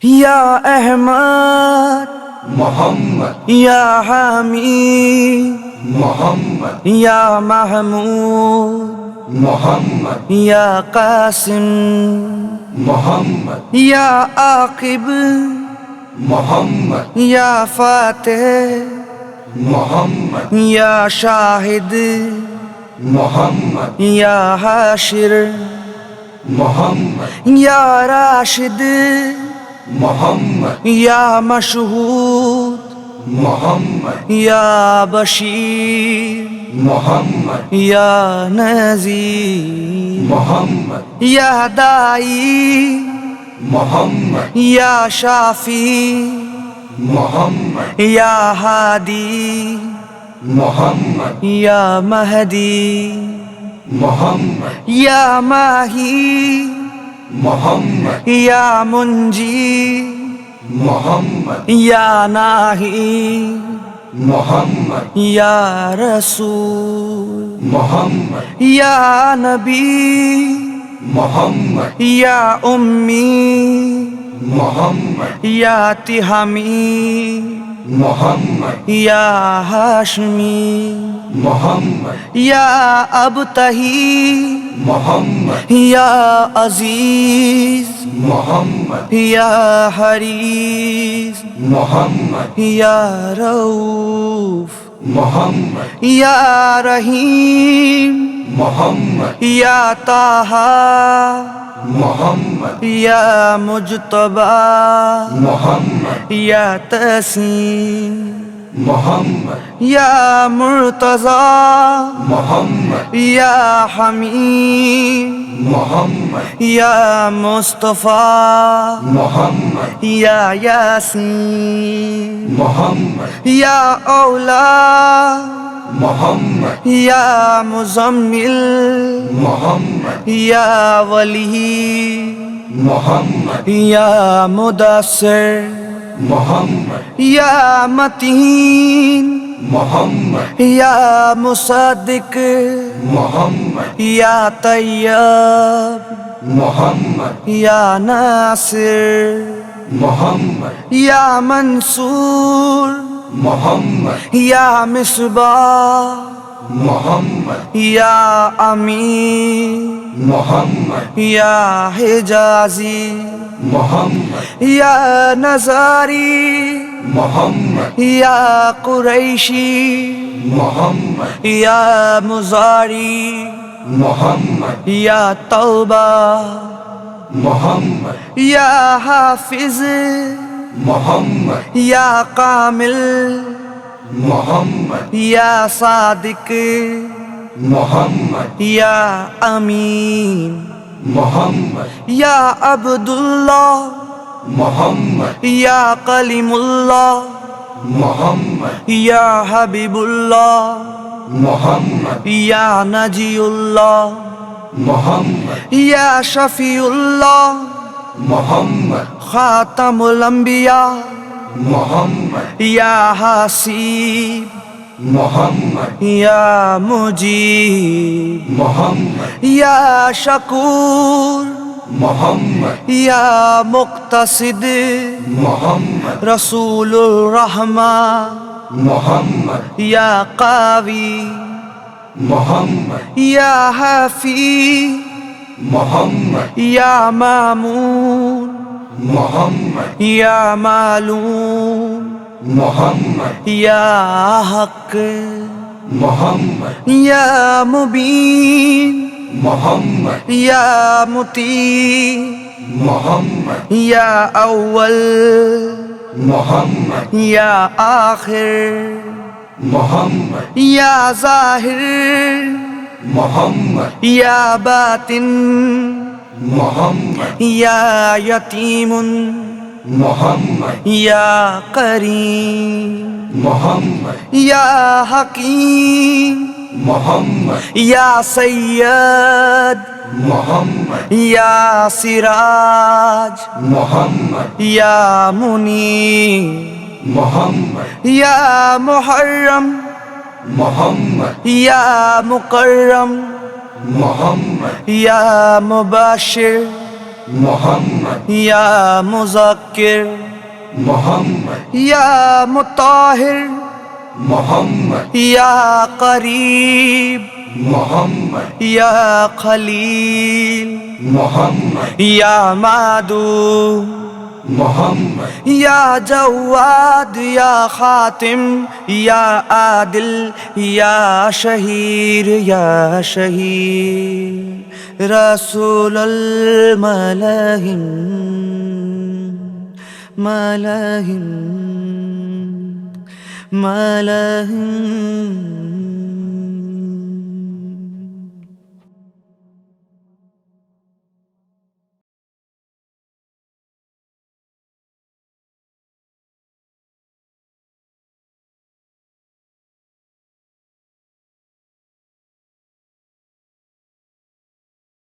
या अहमद मोहम्मद या हमीद मोहम्मद या महमूद मोहम्मद या कासिम मोहम्मद या आकिब मोहम्मद या फातिह मोहम्मद या शाहिद मोहम्मद या हाशिर मोहम्मद या राशिद मोहम्मद या मशहूद मोहम्मद या बशीर मोहम्मद या नज़ीर मोहम्मद या दाई मोहम्मद या शाफी मोहम्मद या हादी मोहम्मद या महदी मोहम्मद या माही मोहम्मद या मुंजी मोहम्मद या नाही मोहम्मद या रसूल मोहम्मद या नबी मोहम्मद या उम्मी मोहम्मद या तिहामी मोहम्मद या हाशमी मोहम्मद या अबतही मोहम्मद या अजीज मोहम्मद या हरीस मोहम्मद या रऊफ मोहम्मद या रहीम मोहम्मद या ताहा मोहम्मद या मुजतबा मोहम्मद या तसीम मोहम्मद या मुर्तज़ा मोहम्मद या हमीद मोहम्मद या मुस्तफ़ा मोहम्मद या यासीन मोहम्मद या औला मोहम्मद या मुज़म्मिल मोहम्मद या वली मोहम्मद या मुदस्सिर मोहम्मद या मतीन मोहम्मद या मुसद्दिक मोहम्मद या तैयब मोहम्मद या नासिर मोहम्मद या मंसूर मोहम्मद या मिसबाह मोहम्मद या अमीन मोहम्मद या हिजाजी मोहम्मद या नज़ारी मोहम्मद या कुरैशी मोहम्मद या मुज़ारी मोहम्मद या तौबा मोहम्मद या हाफिज मोहम्मद या कामिल मोहम्मद या सादिक मोहम्मद या अमीन मोहम्मद या अब्दुल्लाह मोहम्मद या कलीमुल्लाह मोहम्मद या हबीबुल्लाह मोहम्मद या नजीउल्लाह मोहम्मद या शफीउल्लाह मोहम्मद खातमुल अंबिया मोहम्मद या हसीब मोहम्मद या मुजीब मोहम्मद या शकूर मोहम्मद या मुक्तसिद मोहम्मद रसूलुर रहमा मोहम्मद या कावी मोहम्मद या हाफी मोहम्मद या मामून मोहम्मद या मालूम मोहम्मद या हक मोहम्मद या मुबीन मोहम्मद या मुती मोहम्मद या अव्वल मोहम्मद या आखिर मोहम्मद या ज़ाहिर मोहम्मद या बातिन मोहम्मद या यतीमुन मोहम्मद या करीम मोहम्मद या हकीम मोहम्मद या सैयद मोहम्मद या सिराज मोहम्मद या मुनीर मोहम्मद या मुहर्रम मोहम्मद या मुकर्रम मोहम्मद या मुबाशिर मोहम्मद या मुज़क्किर मोहम्मद या मुताहिर मोहम्मद या करीब मोहम्मद या खलील मोहम्मद या मादूम मोहम्मद या जवाद या खातिम या आदिल या शहीर रसूलुल मलाहिम मलाहिम मलाहिम